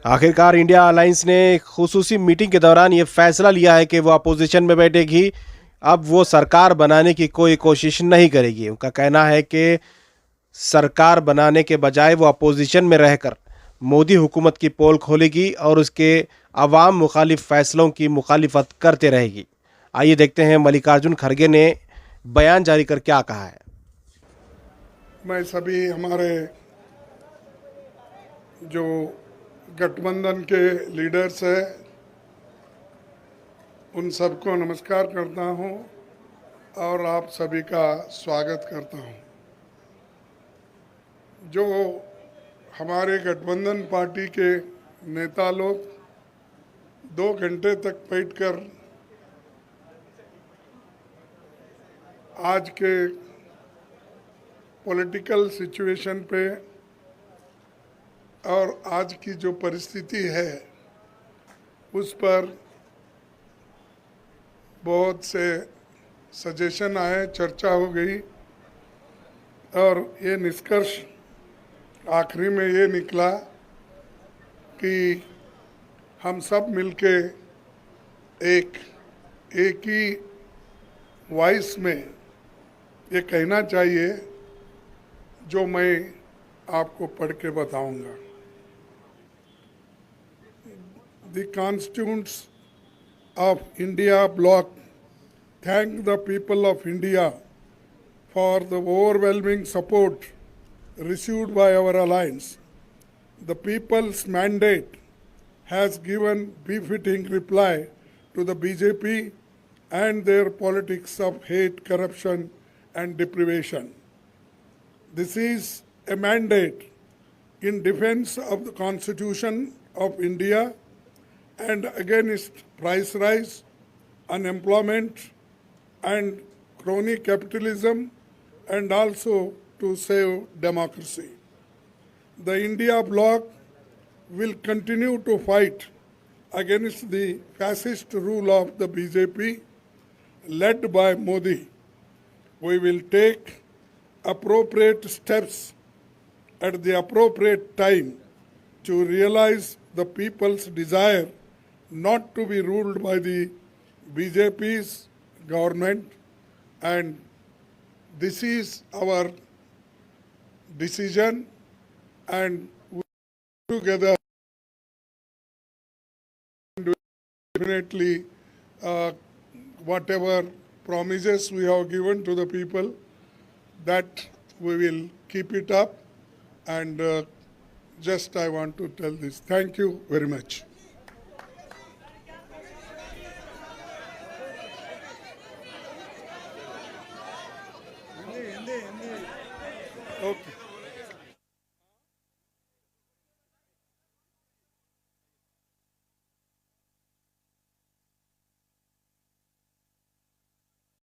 आखिरकार India alliance ने खुसूसी meeting के दौरान ये फैसला लिया है कि वो अपोजिशन में बैठेगी। अब वो सरकार बनाने की कोई कोशिश नहीं करेगी। उनका कहना है कि सरकार बनाने के बजाय वो अपोजिशन में रहकर मोदी हुकूमत की पोल खोलेगी और उसके अवाम मुखालिफ फैसलों की मुखालिफत करते रहेगी। आइए देखते हैं मल्लिकार्जुन खड़गे ने बयान जारी कर क्या कहा है। मैं सभी हमारे जो गठबंधन के लीडर्स हैं उन सबको नमस्कार करता हूं और आप सभी का स्वागत करता हूं। जो हमारे गठबंधन पार्टी के नेता लोग 2 घंटे तक बैठकर आज के पॉलिटिकल सिचुएशन पे और आज की जो परिस्थिति है उस पर बहुत से सजेशन आए, चर्चा हो गई और ये निष्कर्ष आखिरी में ये निकला कि हम सब मिलके एक ही वॉइस में ये कहना चाहिए जो मैं आपको पढ़ के बताऊंगा। The constituents of India bloc thank the people of India for the overwhelming support received by our alliance. The people's mandate has given befitting reply to the BJP and their politics of hate, corruption, and deprivation. This is a mandate in defense of the Constitution of India and against price rise, unemployment, and crony capitalism, and also to save democracy. The India bloc will continue to fight against the fascist rule of the BJP led by Modi. We will take appropriate steps at the appropriate time to realize the people's desire not to be ruled by the BJP's government, and this is our decision, and we together definitely whatever promises we have given to the people, that we will keep it up. And just I want to tell this. Thank you very much. Okay.